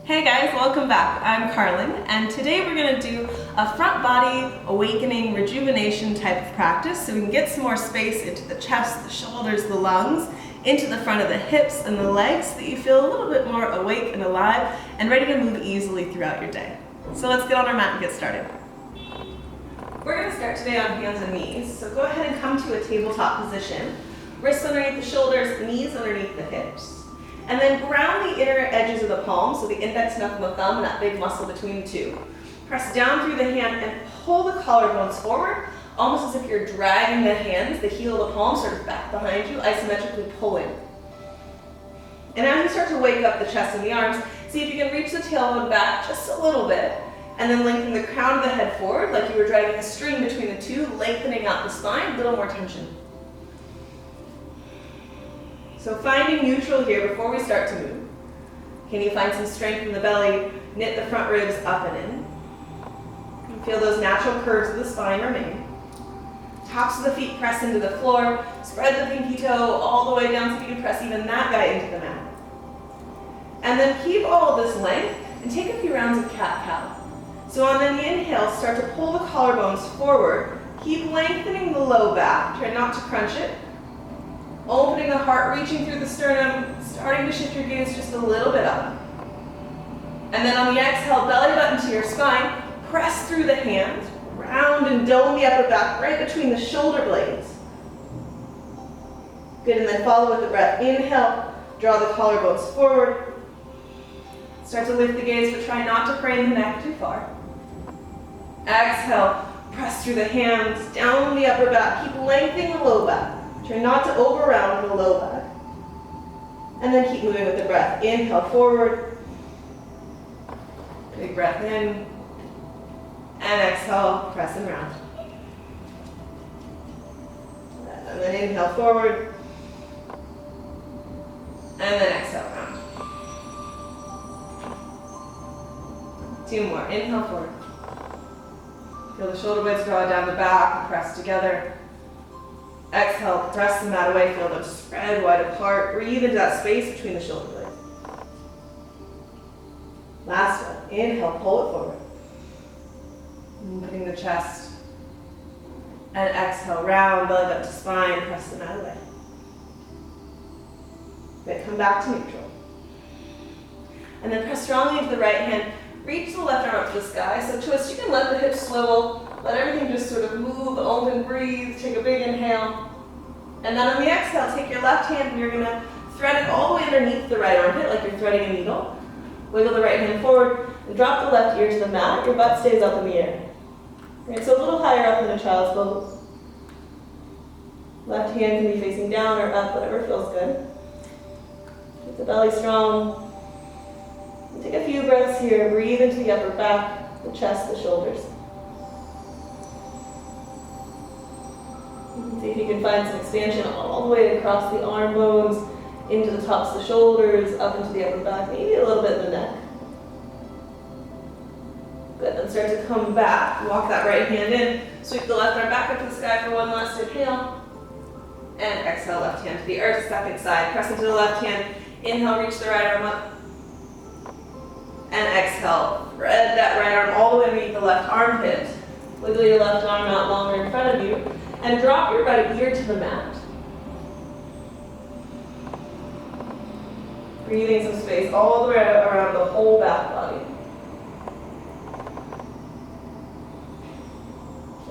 Hey guys, welcome back. I'm Carlin, and today we're going to do a front body awakening rejuvenation type of practice so we can get some more space into the chest, the shoulders, the lungs, into the front of the hips and the legs so that you feel a little bit more awake and alive and ready to move easily throughout your day. So let's get on our mat and get started. We're going to start today on hands and knees, so go ahead and come to a tabletop position. Wrists underneath the shoulders, knees underneath the hips. And then ground the inner edges of the palms, so the index, knuckle, and the thumb, and that big muscle between the two. Press down through the hand and pull the collarbones forward, almost as if you're dragging the hands, the heel of the palm sort of back behind you, isometrically pulling. And as you start to wake up the chest and the arms, see if you can reach the tailbone back just a little bit, and then lengthen the crown of the head forward like you were dragging a string between the two, lengthening out the spine, a little more tension. So finding neutral here before we start to move. Can you find some strength in the belly? Knit the front ribs up and in. And feel those natural curves of the spine remain. Tops of the feet press into the floor. Spread the pinky toe all the way down so you can press even that guy into the mat. And then keep all of this length and take a few rounds of cat-cow. So on the inhale, start to pull the collarbones forward. Keep lengthening the low back. Try not to crunch it. Opening the heart, reaching through the sternum, starting to shift your gaze just a little bit up. And then on the exhale, belly button to your spine, press through the hands, round and dome the upper back right between the shoulder blades. Good, and then follow with the breath. Inhale, draw the collarbones forward. Start to lift the gaze, but try not to crane the neck too far. Exhale, press through the hands, down the upper back, keep lengthening the low back. Try not to over-round the low back. And then keep moving with the breath. Inhale forward. Big breath in. And exhale, press and round. And then inhale forward. And then exhale, round. 2 more. Inhale forward. Feel the shoulder blades draw down the back and press together. Exhale, press the mat away, feel them spread wide apart. Breathe into that space between the shoulder blades. Last one. Inhale, pull it forward. Moving the chest. And exhale, round, belly up to spine, press the mat away. Then come back to neutral. And then press strongly into the right hand. Reach the left arm up to the sky. So twist, you can let the hips swivel. Let everything just sort of move, open, breathe. Take a big inhale. And then on the exhale, take your left hand and you're going to thread it all the way underneath the right armpit like you're threading a needle. Wiggle the right hand forward and drop the left ear to the mat. Your butt stays up in the air. Right, so a little higher up than a child's pose. Left hand can be facing down or up, whatever feels good. Keep the belly strong. And take a few breaths here. Breathe into the upper back, the chest, the shoulders. See if you can find some expansion all the way across the arm bones, into the tops of the shoulders, up into the upper back, maybe a little bit in the neck. Good, then start to come back. Walk that right hand in. Sweep the left arm back up to the sky for one last inhale. And exhale, left hand to the earth, second side. Press into the left hand. Inhale, reach the right arm up. And exhale, thread that right arm all the way underneath the left armpit. Wiggle your left arm out longer in front of you. And drop your right ear to the mat. Breathing some space all the way around the whole back body.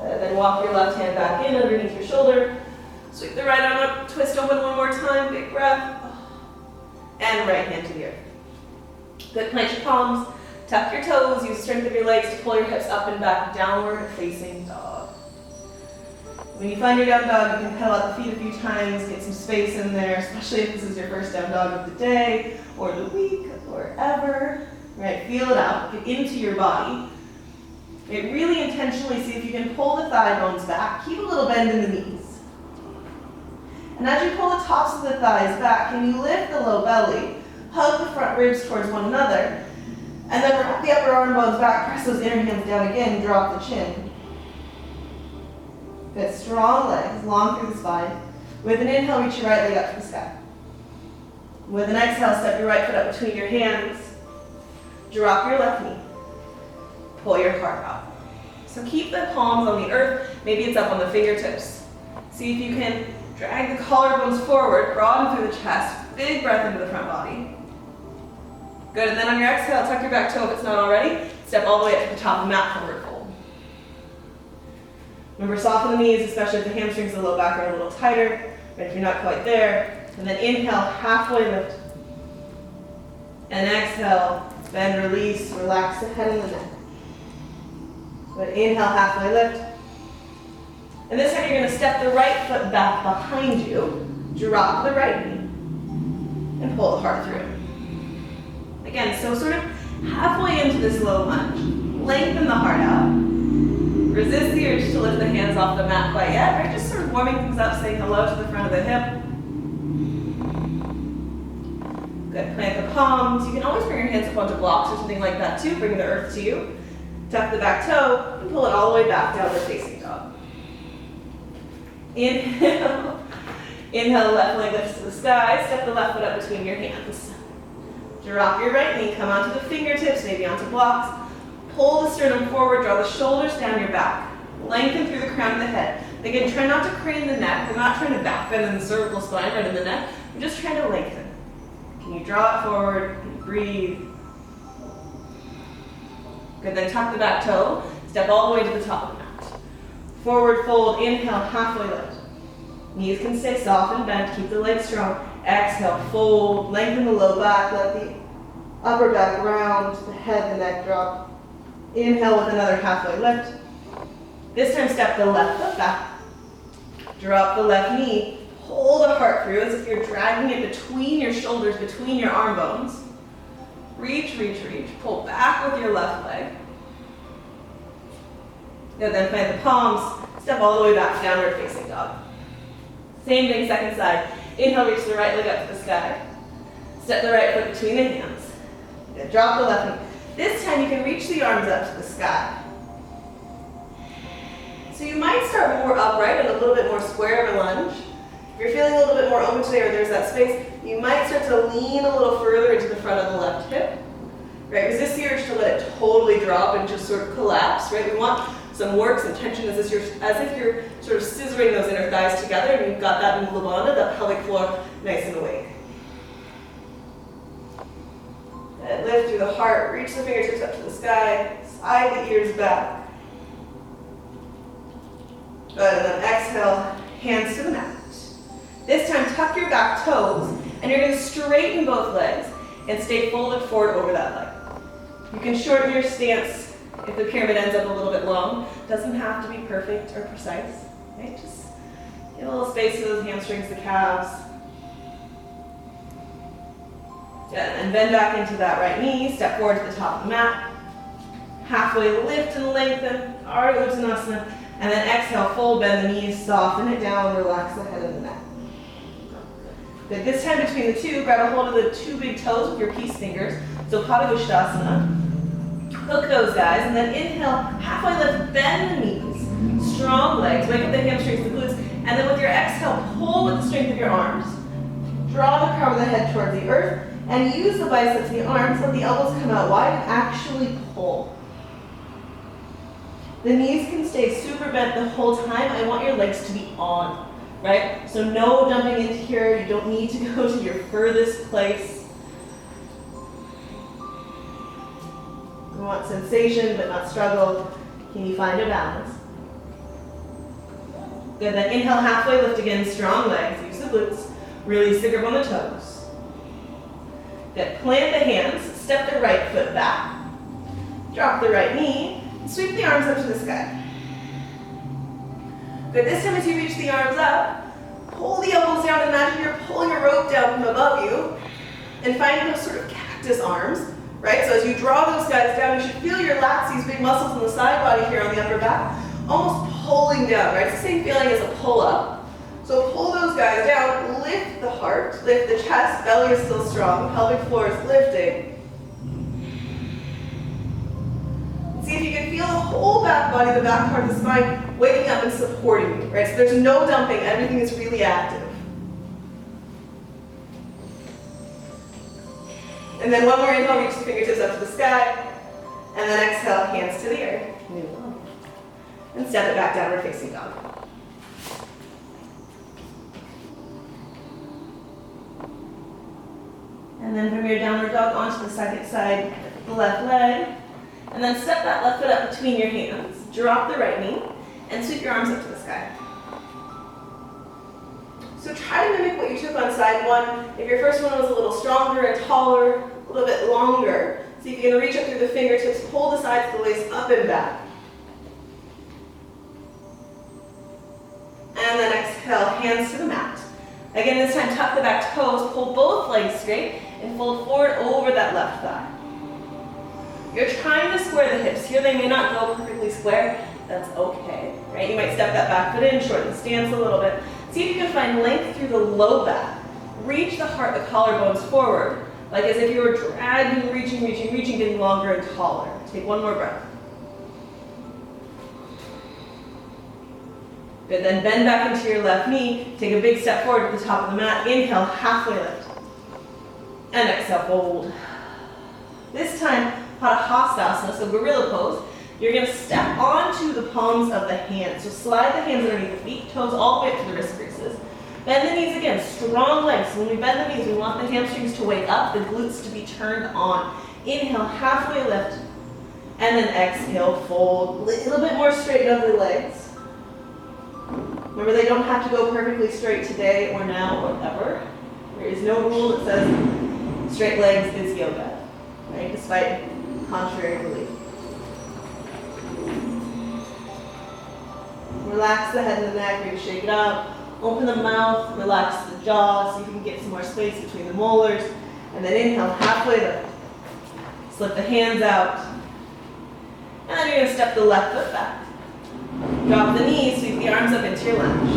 And then walk your left hand back in underneath your shoulder. Sweep the right arm up, twist open one more time, big breath. And right hand to the earth. Good, plant your palms, tuck your toes, use strength of your legs to pull your hips up and back, downward facing dog. When you find your down dog, you can pedal out the feet a few times, get some space in there, especially if this is your first down dog of the day, or the week, or ever. Right, feel it out, get into your body. Right, really intentionally see if you can pull the thigh bones back, keep a little bend in the knees. And as you pull the tops of the thighs back, can you lift the low belly, hug the front ribs towards one another, and then wrap the upper arm bones back, press those inner hands down again, drop the chin. Good, strong legs, long through the spine. With an inhale, reach your right leg up to the sky. With an exhale, step your right foot up between your hands. Drop your left knee. Pull your heart out. So keep the palms on the earth. Maybe it's up on the fingertips. See if you can drag the collarbones forward, broaden through the chest. Big breath into the front body. Good, and then on your exhale, tuck your back toe if it's not already. Step all the way up to the top of the mat, forward fold. Remember, soften the knees, especially if the hamstrings and the low back are a little tighter. Right, if you're not quite there. And then inhale, halfway lift. And exhale, bend, release, relax the head and the neck. Good, inhale, halfway lift. And this time you're going to step the right foot back behind you. Drop the right knee. And pull the heart through. Again, so sort of halfway into this low lunge. Lengthen the heart out. Resist the urge to lift the hands off the mat quite yet, right? Just sort of warming things up, saying hello to the front of the hip. Good, plant the palms. You can always bring your hands up onto blocks or something like that too. Bring the earth to you. Tuck the back toe and pull it all the way back down to facing dog. Inhale. Inhale, left leg lifts to the sky. Step the left foot up between your hands. Drop your right knee, come onto the fingertips, maybe onto blocks. Pull the sternum forward, draw the shoulders down your back. Lengthen through the crown of the head. Again, try not to crane the neck. We're not trying to backbend in the cervical spine, right in the neck. We're just trying to lengthen. Can you draw it forward? Can you breathe? Good, then tuck the back toe. Step all the way to the top of the mat. Forward fold, inhale, halfway lift. Knees can stay soft and bent, keep the legs strong. Exhale, fold, lengthen the low back, let the upper back round, the head, the neck drop. Inhale with another halfway lift. This time step the left foot back. Drop the left knee, pull the heart through as if you're dragging it between your shoulders, between your arm bones. Reach, reach, reach. Pull back with your left leg. And then plant the palms, step all the way back, downward facing dog. Same thing, second side. Inhale, reach the right leg up to the sky. Step the right foot between the hands. Then drop the left knee. This time you can reach the arms up to the sky. So you might start more upright and a little bit more square of a lunge. If you're feeling a little bit more open today or there's that space, you might start to lean a little further into the front of the left hip. Right, resist the urge to let it totally drop and just sort of collapse, right? We want some work, some tension as if you're sort of scissoring those inner thighs together and you've got that in Levana, that pelvic floor nice and awake. And lift through the heart, reach the fingertips up to the sky, slide the ears back. Good, and then exhale, hands to the mat. This time tuck your back toes and you're going to straighten both legs and stay folded forward over that leg. You can shorten your stance if the pyramid ends up a little bit long. It doesn't have to be perfect or precise, right? Just give a little space to those hamstrings, the calves. Yeah, and bend back into that right knee, step forward to the top of the mat. Halfway lift and lengthen, Ardha Uttanasana, and then exhale, fold, bend the knees, soften it down, relax the head and the neck. Good, this time between the two, grab a hold of the two big toes with your peace fingers, so Pada Ustasana. Hook those guys, and then inhale, halfway lift, bend the knees, strong legs, wake up the hamstrings, the glutes, and then with your exhale, pull with the strength of your arms. Draw the crown of the head towards the earth, and use the biceps and the arms, let the elbows come out wide, and actually pull. The knees can stay super bent the whole time. I want your legs to be on, right? So no jumping into here. You don't need to go to your furthest place. We want sensation, but not struggle. Can you find a balance? Good, then inhale, halfway lift again, strong legs. Use the glutes. Release the grip on the toes. Good, plant the hands, step the right foot back. Drop the right knee. Sweep the arms up to the sky. Good, this time as you reach the arms up, pull the elbows down. Imagine you're pulling a rope down from above you and find those sort of cactus arms, right? So as you draw those guys down, you should feel your lats, these big muscles in the side body here on the upper back, almost pulling down, right? It's the same feeling as a pull-up. So pull those guys down, lift the heart, lift the chest, belly is still strong, the pelvic floor is lifting. See if you can feel the whole back body, the back part of the spine, waking up and supporting you, right? So there's no dumping, everything is really active. And then one more inhale, reach the fingertips up to the sky. And then exhale, hands to the earth. And step it back, downward facing dog. And then from your downward dog onto the second side, the left leg. And then step that left foot up between your hands. Drop the right knee and sweep your arms up to the sky. So try to mimic what you took on side one. If your first one was a little stronger and taller, a little bit longer, see if you can reach up through the fingertips, pull the sides of the waist up and back. And then exhale, hands to the mat. Again, this time tuck the back toes, pull both legs straight, and fold forward over that left thigh. You're trying to square the hips. Here they may not go perfectly square. That's okay, right? You might step that back foot in, shorten the stance a little bit. See if you can find length through the low back. Reach the heart, the collarbones forward, like as if you were dragging, reaching, getting longer and taller. Take one more breath. Good, then bend back into your left knee. Take a big step forward to the top of the mat. Inhale, halfway lift. And exhale, fold. This time, Padahastasana, so gorilla pose. You're going to step onto the palms of the hands. So slide the hands underneath the feet, toes all the way up to the wrist creases. Bend the knees again, strong legs. So when we bend the knees, we want the hamstrings to wake up, the glutes to be turned on. Inhale, halfway lift. And then exhale, fold. A little bit more straight ugly legs. Remember, they don't have to go perfectly straight today or now or ever. There is no rule that says straight legs is yoga, right? Despite contrary belief. Relax the head and the neck, maybe shake it up. Open the mouth, relax the jaw, so you can get some more space between the molars. And then inhale, halfway lift. Slip the hands out. And then you're going to step the left foot back. Drop the knees, sweep the arms up into your lunge.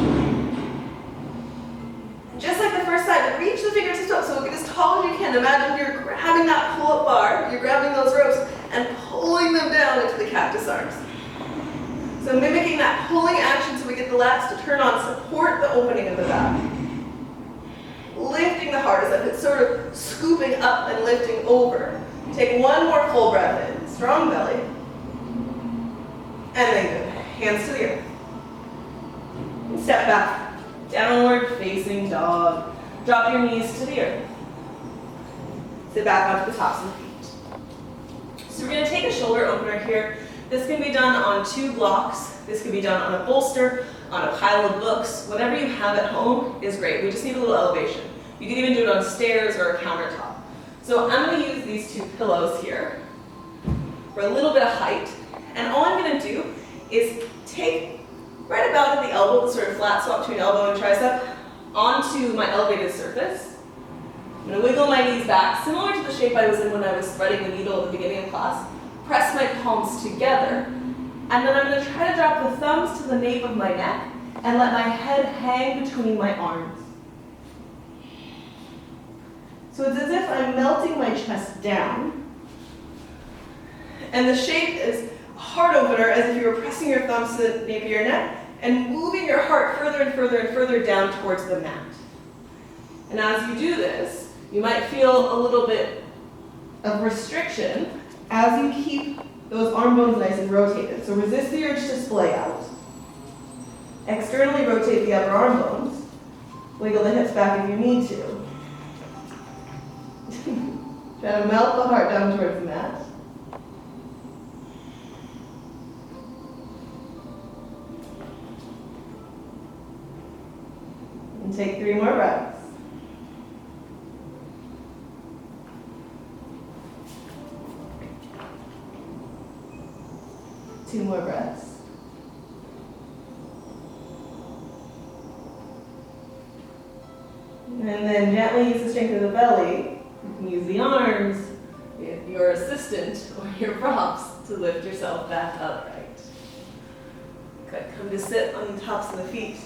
Just like the first side, reach the fingertips up so get as tall as you can. Imagine you're grabbing that pull-up bar, you're grabbing those ropes and pulling them down into the cactus arms. So mimicking that pulling action so we get the lats to turn on, support the opening of the back. Lifting the heart as if it's sort of scooping up and lifting over. Take one more full breath in, strong belly. And then good. Hands to the earth. And step back. Downward facing dog. Drop your knees to the earth. Sit back onto the tops of the feet. So we're going to take a shoulder opener here. This can be done on 2 blocks. This can be done on a bolster, on a pile of books. Whatever you have at home is great. We just need a little elevation. You can even do it on stairs or a countertop. So I'm going to use these 2 pillows here for a little bit of height. And all I'm going to do is take right about at the elbow, the sort of flat spot between elbow and tricep, onto my elevated surface. I'm going to wiggle my knees back, similar to the shape I was in when I was spreading the needle at the beginning of class. Press my palms together, and then I'm going to try to drop the thumbs to the nape of my neck and let my head hang between my arms. So it's as if I'm melting my chest down, and the shape is heart opener, as if you were pressing your thumbs to the nape of your neck and moving your heart further and further and further down towards the mat. And as you do this, you might feel a little bit of restriction as you keep those arm bones nice and rotated. So resist the urge to splay out. Externally rotate the upper arm bones. Wiggle the hips back if you need to. Try to melt the heart down towards the mat. And take 3 more breaths. Two more breaths. And then gently use the strength of the belly. You can use the arms, your assistant, or your props to lift yourself back upright. Good. Come to sit on the tops of the feet.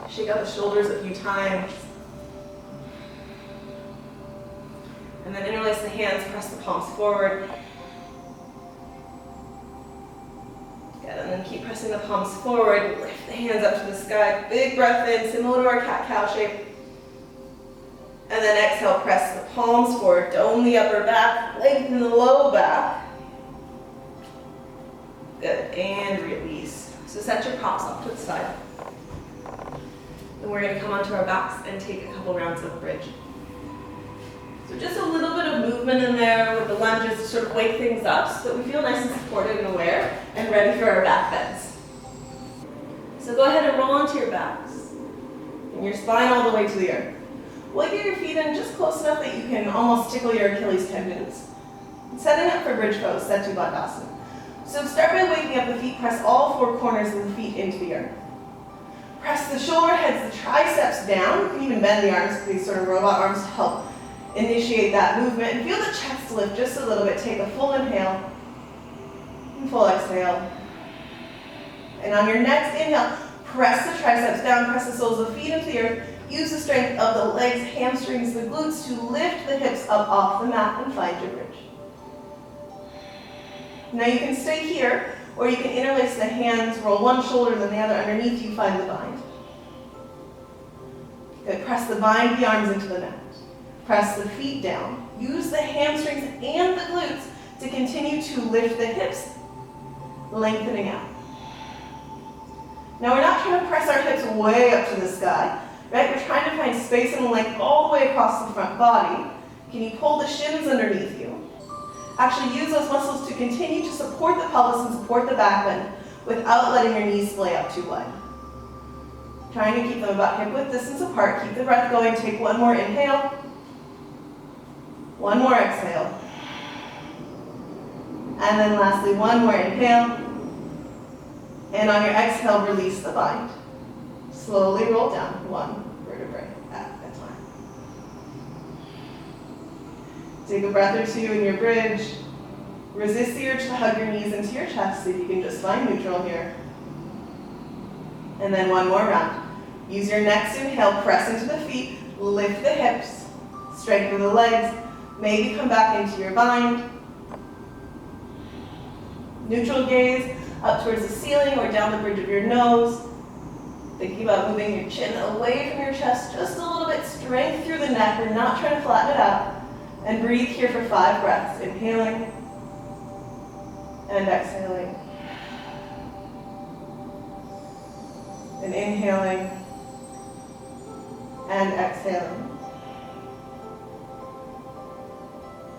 Shake out the shoulders a few times. And then interlace the hands, press the palms forward. Good, and then keep pressing the palms forward, lift the hands up to the sky. Big breath in, similar to our cat-cow shape. And then exhale, press the palms forward, dome the upper back, lengthen the low back. Good, and release. So set your props off to the side. Then we're going to come onto our backs and take a couple rounds of bridge. So just a little bit of movement in there with the lunges to sort of wake things up so that we feel nice and supported and aware and ready for our back bends. So go ahead and roll onto your backs and your spine all the way to the earth. Wiggle your feet in just close enough that you can almost tickle your Achilles tendons. Setting up for bridge pose, Setu Bandhasana. So start by waking up the feet, press all four corners of the feet into the earth. Press the shoulder heads, the triceps down. You can even bend the arms with these sort of robot arms to help initiate that movement. And feel the chest lift just a little bit. Take a full inhale and full exhale. And on your next inhale, press the triceps down, press the soles of the feet into the earth. Use the strength of the legs, hamstrings, the glutes to lift the hips up off the mat and find your bridge. Now you can stay here, or you can interlace the hands, roll one shoulder then the other underneath you, find the bind. Good, press the bind, the arms into the mat. Press the feet down. Use the hamstrings and the glutes to continue to lift the hips, lengthening out. Now we're not trying to press our hips way up to the sky, right? We're trying to find space and length all the way across the front body. Can you pull the shins underneath you? Actually use those muscles to continue to support the pelvis and support the back bend without letting your knees splay out too wide. Trying to keep them about hip width distance apart. Keep the breath going. Take one more inhale. One more exhale. And then lastly, one more inhale. And on your exhale, release the bind. Slowly roll down one vertebrae at a time. Take a breath or two in your bridge. Resist the urge to hug your knees into your chest, so you can just find neutral here. And then one more round. Use your next inhale, press into the feet, lift the hips, strengthen the legs, maybe come back into your bind. Neutral gaze up towards the ceiling or down the bridge of your nose. Thinking about moving your chin away from your chest, just a little bit, strength through the neck. We're not trying to flatten it out. And breathe here for 5 breaths. Inhaling and exhaling. And inhaling and exhaling.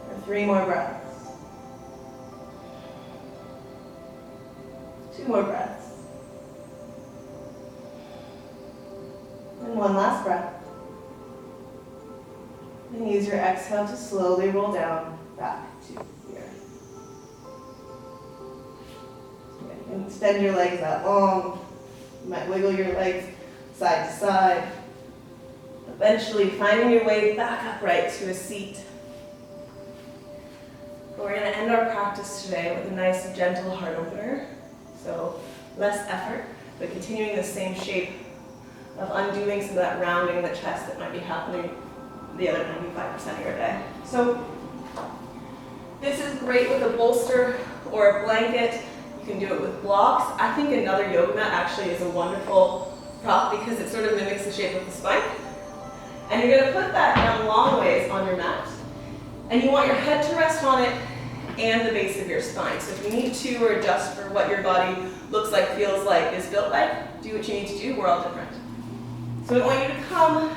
For 3 more breaths. 2 more breaths. And one last breath. And use your exhale to slowly roll down back to the earth. And extend your legs out long. You might wiggle your legs side to side. Eventually finding your way back upright to a seat. We're going to end our practice today with a nice gentle heart opener. So less effort, but continuing the same shape of undoing some of that rounding in the chest that might be happening the other 95% of your day. So this is great with a bolster or a blanket. You can do it with blocks. I think another yoga mat actually is a wonderful prop because it sort of mimics the shape of the spine. And you're going to put that down long ways on your mat. And you want your head to rest on it and the base of your spine. So if you need to or adjust for what your body looks like, feels like, is built like, do what you need to do. We're all different. So I want you to come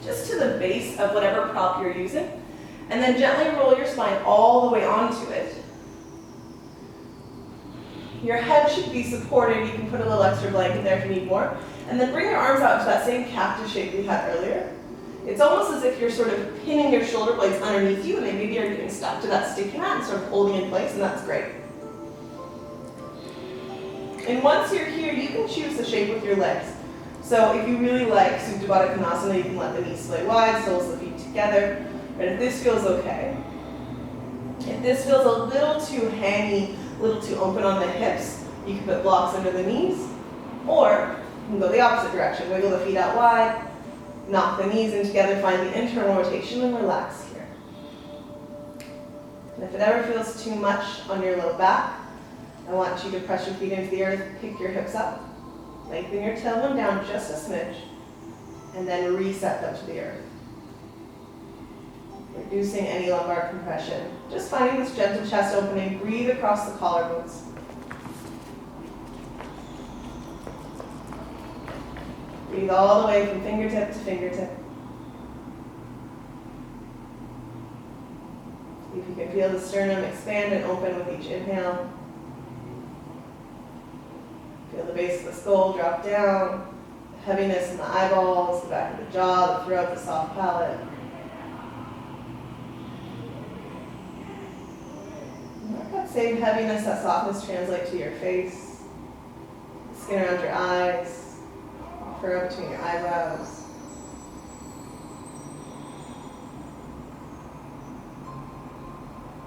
just to the base of whatever prop you're using, and then gently roll your spine all the way onto it. Your head should be supported. You can put a little extra blanket there if you need more. And then bring your arms out to that same cactus shape we had earlier. It's almost as if you're sort of pinning your shoulder blades underneath you, and they maybe are getting stuck to that sticky mat and sort of holding in place, and that's great. And once you're here, you can choose the shape with your legs. So if you really like Supta Baddha Konasana, you can let the knees splay wide, soles of the feet together. And if this feels okay, if this feels a little too hangy, a little too open on the hips, you can put blocks under the knees, or you can go the opposite direction. Wiggle the feet out wide, knock the knees in together, find the internal rotation, and relax here. And if it ever feels too much on your low back, I want you to press your feet into the earth, pick your hips up, lengthen your tailbone down just a smidge, and then reset them to the earth. reducing any lumbar compression. Just finding this gentle chest opening, breathe across the collarbones. Breathe all the way from fingertip to fingertip. See if you can feel the sternum expand and open with each inhale. Feel the base of the skull drop down, the heaviness in the eyeballs, the back of the jaw, the throat, the soft palate. Let that same heaviness, that softness translate to your face, the skin around your eyes, the furrow between your eyebrows.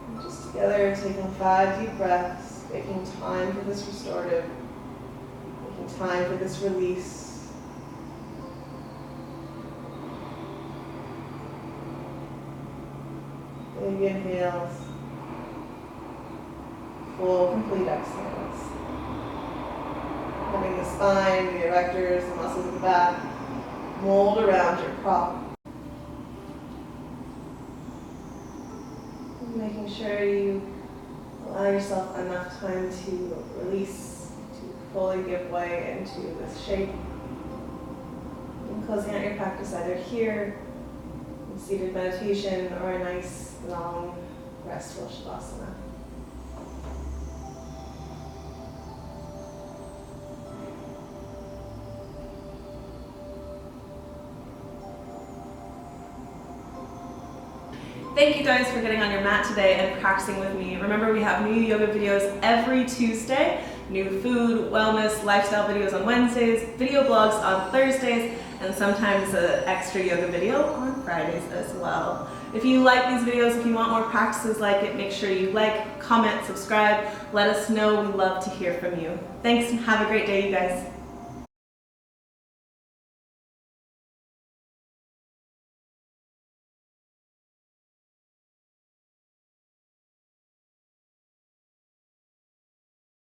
And just together, taking 5 deep breaths, making time for this restorative, making time for this release. Big inhales. Full, complete exhales. Letting the spine, the erectors, the muscles of the back mold around your prop. Making sure you allow yourself enough time to release, to fully give way into this shape. And closing out your practice either here, in seated meditation, or a nice, long, restful Shavasana. Thank you guys for getting on your mat today and practicing with me. Remember, we have new yoga videos every Tuesday, new food, wellness, lifestyle videos on Wednesdays, video blogs on Thursdays, and sometimes an extra yoga video on Fridays as well. If you like these videos, if you want more practices like it, make sure you like, comment, subscribe. Let us know. We love to hear from you. Thanks and have a great day, you guys.